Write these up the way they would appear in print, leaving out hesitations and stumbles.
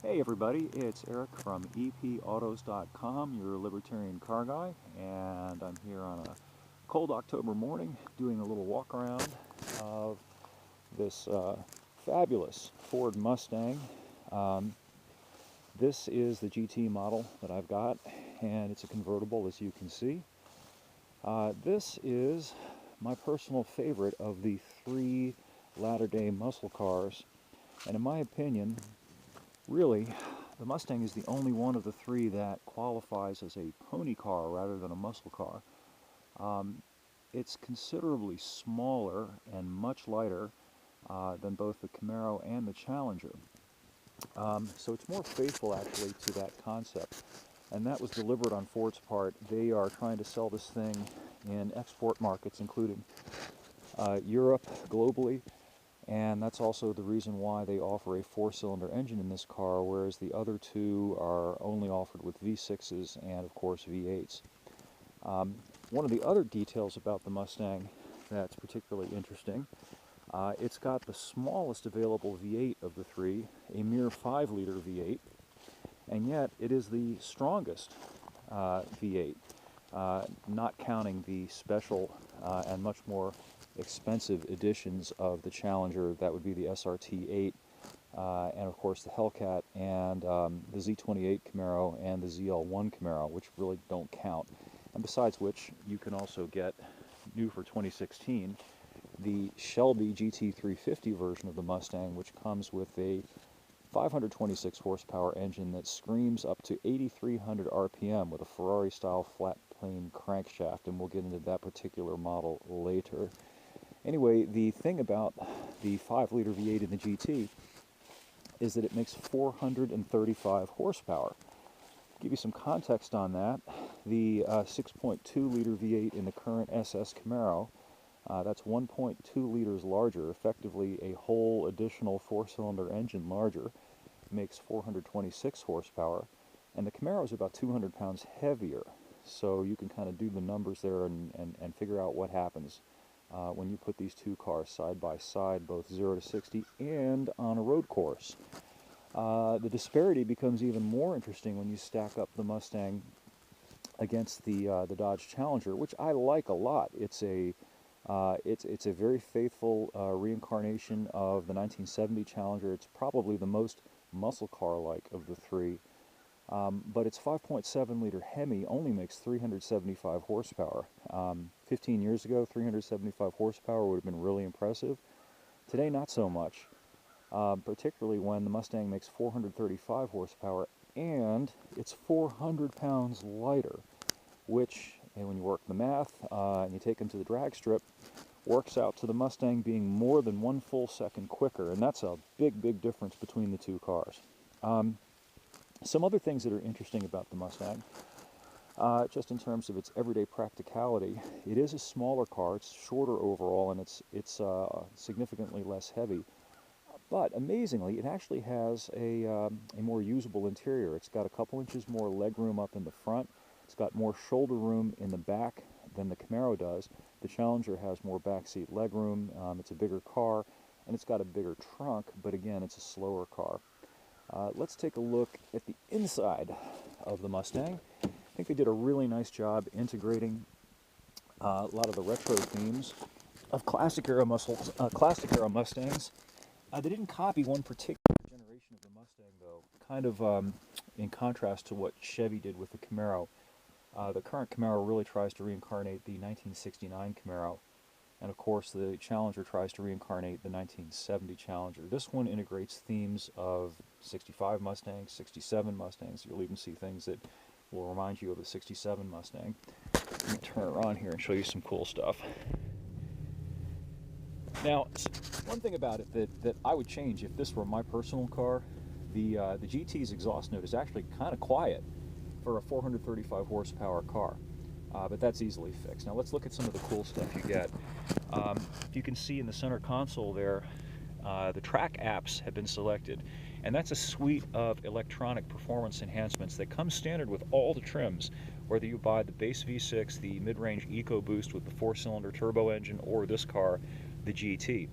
Hey everybody, it's Eric from epautos.com, your Libertarian car guy, and I'm here on a cold October morning doing a little walk around of this fabulous Ford Mustang. This is the GT model that I've got, and it's a convertible, as you can see. This is my personal favorite of the three latter-day muscle cars, and in my opinion, really, the Mustang is the only one of the three that qualifies as a pony car rather than a muscle car. It's considerably smaller and much lighter than both the Camaro and the Challenger. So it's more faithful actually to that concept. And that was deliberate on Ford's part. They are trying to sell this thing in export markets, including Europe, globally. And that's also the reason why they offer a four-cylinder engine in this car, whereas the other two are only offered with V6s and, of course, V8s. One of the other details about the Mustang that's particularly interesting, it's got the smallest available V8 of the three, a mere 5-liter V8, and yet it is the strongest V8, not counting the special and much more expensive editions of the Challenger. That would be the SRT8 and of course the Hellcat and the Z28 Camaro and the ZL1 Camaro, which really don't count. And besides which, you can also get, new for 2016, the Shelby GT350 version of the Mustang, which comes with a 526 horsepower engine that screams up to 8,300 RPM with a Ferrari-style flat plane crankshaft, and we'll get into that particular model later. Anyway, the thing about the 5-liter V8 in the GT is that it makes 435 horsepower. To give you some context on that, the 6.2-liter V8 in the current SS Camaro, that's 1.2 liters larger, effectively a whole additional four-cylinder engine larger, makes 426 horsepower, and the Camaro is about 200 pounds heavier. So you can kind of do the numbers there and figure out what happens when you put these two cars side by side, both 0 to 60 and on a road course. The disparity becomes even more interesting when you stack up the Mustang against the Dodge Challenger, which I like a lot. It's a very faithful reincarnation of the 1970 Challenger. It's probably the most muscle car-like of the three. But its 5.7-liter Hemi only makes 375 horsepower. 15 years ago, 375 horsepower would have been really impressive. Today, not so much, particularly when the Mustang makes 435 horsepower and it's 400 pounds lighter, which, and when you work the math and you take them to the drag strip, works out to the Mustang being more than 1 full second quicker, and that's a big, big difference between the two cars. Some other things that are interesting about the Mustang, just in terms of its everyday practicality, it is a smaller car, it's shorter overall, and it's significantly less heavy. But amazingly, it actually has a more usable interior. It's got a couple inches more legroom up in the front. It's got more shoulder room in the back than the Camaro does. The Challenger has more backseat legroom. It's a bigger car, and it's got a bigger trunk, but again, it's a slower car. Let's take a look at the inside of the Mustang. I think they did a really nice job integrating a lot of the retro themes of classic era Mustangs. They didn't copy one particular generation of the Mustang, though, kind of in contrast to what Chevy did with the Camaro. The current Camaro really tries to reincarnate the 1969 Camaro. And of course, the Challenger tries to reincarnate the 1970 Challenger. This one integrates themes of 65 Mustangs, 67 Mustangs. You'll even see things that will remind you of the 67 Mustang. Let me turn it on here and show you some cool stuff. Now, one thing about it that I would change if this were my personal car, the GT's exhaust note is actually kind of quiet for a 435 horsepower car. But that's easily fixed. Now let's look at some of the cool stuff you get. You can see in the center console there, the track apps have been selected, and that's a suite of electronic performance enhancements that come standard with all the trims, whether you buy the base V6, the mid-range EcoBoost with the 4-cylinder turbo engine, or this car, the GT.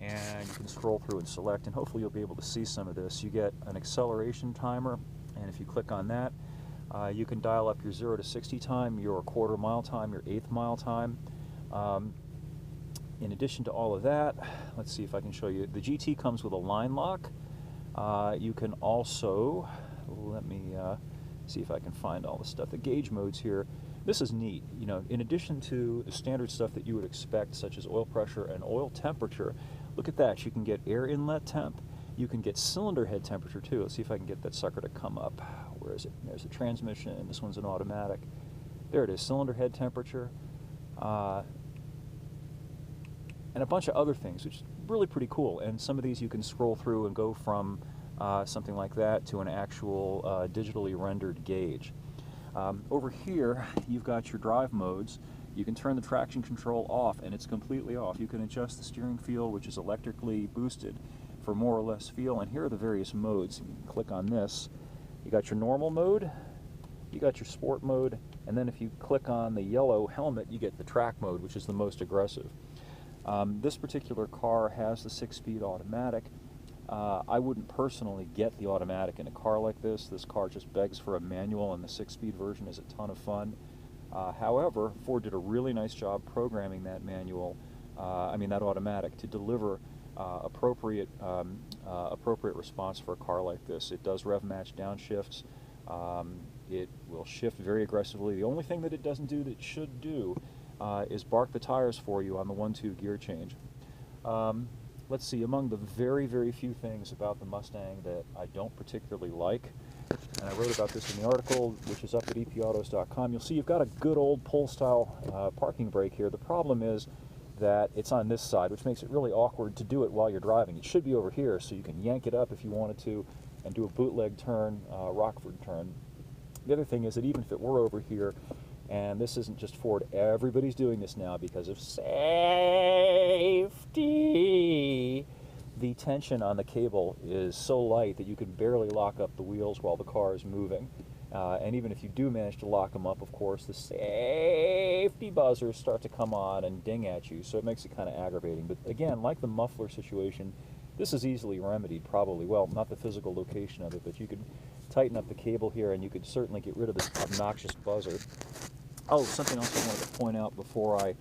and you can scroll through and select, and hopefully you'll be able to see some of this. You get an acceleration timer, and if you click on that, you can dial up your 0 to 60 time, your quarter mile time, your eighth mile time. In addition to all of that, let's see if I can show you. The GT comes with a line lock. You can also, let me see if I can find all the stuff. The gauge modes here. This is neat. You know, in addition to the standard stuff that you would expect, such as oil pressure and oil temperature, look at that. You can get air inlet temp. You can get cylinder head temperature too. Let's see if I can get that sucker to come up. Where is it? There's a transmission. This one's an automatic. There it is, cylinder head temperature. And a bunch of other things, which is really pretty cool. And some of these you can scroll through and go from something like that to an actual digitally rendered gauge. Over here, you've got your drive modes. You can turn the traction control off, and it's completely off. You can adjust the steering feel, which is electrically boosted, for more or less feel. And here are the various modes. You can click on this. You got your normal mode, you got your sport mode, and then if you click on the yellow helmet, you get the track mode, which is the most aggressive. This particular car has the 6-speed automatic. I wouldn't personally get the automatic in a car like this. This car just begs for a manual, and the 6-speed version is a ton of fun. However, Ford did a really nice job programming that manual, that automatic, to deliver appropriate response for a car like this. It does rev match downshifts. It will shift very aggressively. The only thing that it doesn't do that it should do is bark the tires for you on the 1-2 gear change. Let's see, among the very, very few things about the Mustang that I don't particularly like, and I wrote about this in the article, which is up at epautos.com, you'll see you've got a good old pull-style parking brake here. The problem is that it's on this side, which makes it really awkward to do it while you're driving. It should be over here, so you can yank it up if you wanted to and do a bootleg turn, Rockford turn. The other thing is that even if it were over here, and this isn't just Ford, everybody's doing this now because of safety. The tension on the cable is so light that you can barely lock up the wheels while the car is moving. And even if you do manage to lock them up, of course, the safety buzzers start to come on and ding at you, so it makes it kind of aggravating. But again, like the muffler situation, this is easily remedied, probably. Well, not the physical location of it, but you could tighten up the cable here, and you could certainly get rid of this obnoxious buzzer. Oh, something else I wanted to point out before I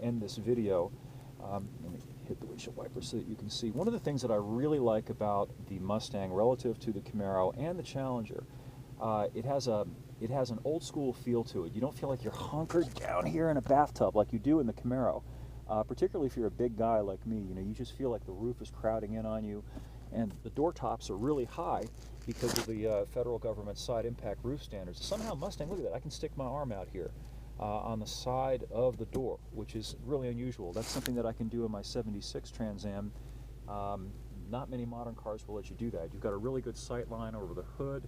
end this video. Let me hit the windshield wiper so that you can see. One of the things that I really like about the Mustang relative to the Camaro and the Challenger, it has an old school feel to it. You don't feel like you're hunkered down here in a bathtub like you do in the Camaro. Particularly if you're a big guy like me, you know, you just feel like the roof is crowding in on you, and the door tops are really high because of the federal government side impact roof standards. Somehow Mustang, look at that, I can stick my arm out here on the side of the door, which is really unusual. That's something that I can do in my 76 Trans Am. Not many modern cars will let you do that. You've got a really good sight line over the hood.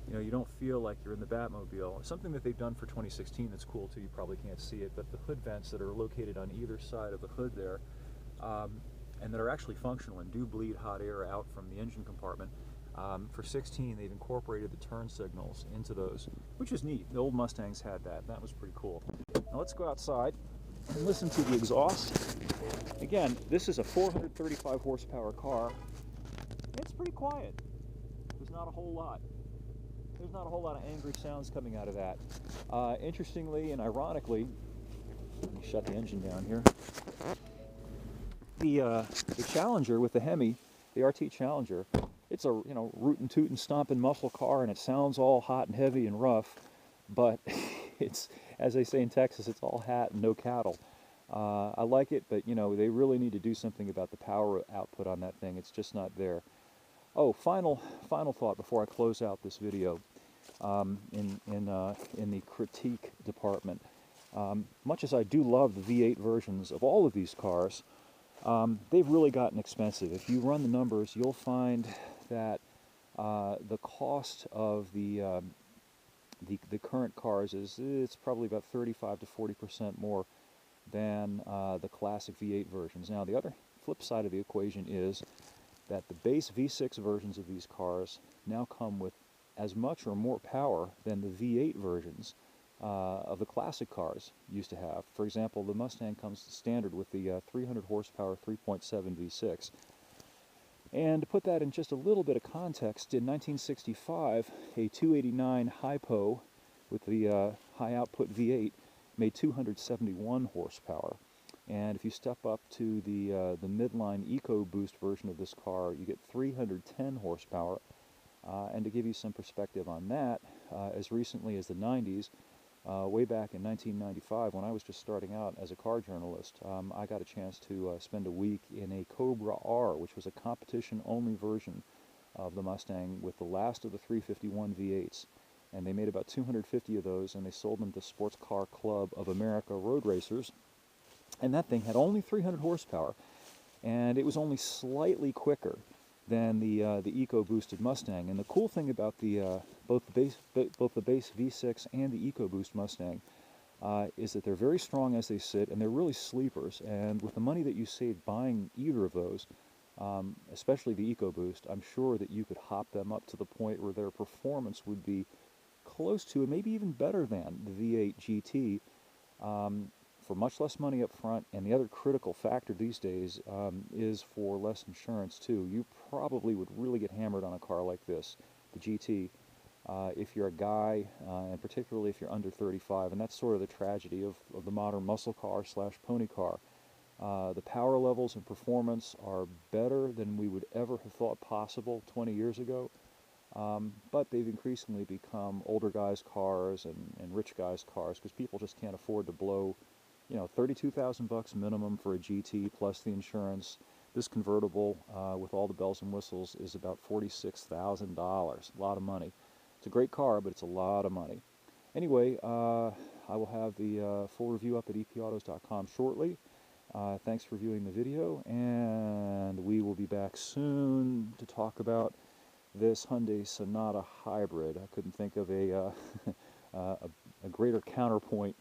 You know, you don't feel like you're in the Batmobile. Something that they've done for 2016 that's cool too, you probably can't see it, but the hood vents that are located on either side of the hood there, and that are actually functional and do bleed hot air out from the engine compartment. For 16, they've incorporated the turn signals into those, which is neat. The old Mustangs had that. That was pretty cool. Now let's go outside and listen to the exhaust. Again, this is a 435 horsepower car. It's pretty quiet. There's not a whole lot. There's not a whole lot of angry sounds coming out of that. Interestingly and ironically, let me shut the engine down here. The Challenger with the Hemi, the RT Challenger, it's a rootin' tootin' stompin' muscle car, and it sounds all hot and heavy and rough, but it's, as they say in Texas, it's all hat and no cattle. I like it, but they really need to do something about the power output on that thing. It's just not there. Oh, final thought before I close out this video. In the critique department, much as I do love the V8 versions of all of these cars, they've really gotten expensive. If you run the numbers, you'll find that the cost of the current cars it's probably about 35 to 40% more than the classic V8 versions. Now, the other flip side of the equation is that the base V6 versions of these cars now come with as much or more power than the V8 versions of the classic cars used to have. For example, the Mustang comes standard with the 300 horsepower 3.7 V6. And to put that in just a little bit of context, in 1965, a 289 Hypo with the high output V8 made 271 horsepower. And if you step up to the midline EcoBoost version of this car, you get 310 horsepower. And to give you some perspective on that, as recently as the 90s, way back in 1995, when I was just starting out as a car journalist, I got a chance to spend a week in a Cobra R, which was a competition-only version of the Mustang with the last of the 351 V8s. And they made about 250 of those, and they sold them to Sports Car Club of America road racers. And that thing had only 300 horsepower, and it was only slightly quicker than the EcoBoosted Mustang. And the cool thing about both the base V6 and the EcoBoost Mustang is that they're very strong as they sit, and they're really sleepers. And with the money that you save buying either of those, especially the EcoBoost, I'm sure that you could hop them up to the point where their performance would be close to, and maybe even better than, the V8 GT. For much less money up front. And the other critical factor these days is for less insurance too. You probably would really get hammered on a car like this, the GT, if you're a guy, and particularly if you're under 35, and that's sort of the tragedy of the modern muscle car slash pony car. The power levels and performance are better than we would ever have thought possible 20 years ago, but they've increasingly become older guys' cars and rich guys' cars, because people just can't afford to blow, you know, $32,000 minimum for a GT plus the insurance. This convertible with all the bells and whistles is about $46,000. A lot of money. It's a great car, but it's a lot of money. Anyway, I will have the full review up at epautos.com shortly. Thanks for viewing the video, and we will be back soon to talk about this Hyundai Sonata Hybrid. I couldn't think of a greater counterpoint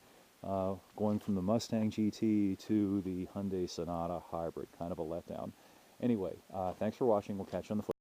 going from the Mustang GT to the Hyundai Sonata Hybrid. Kind of a letdown. Anyway, thanks for watching. We'll catch you on the flip.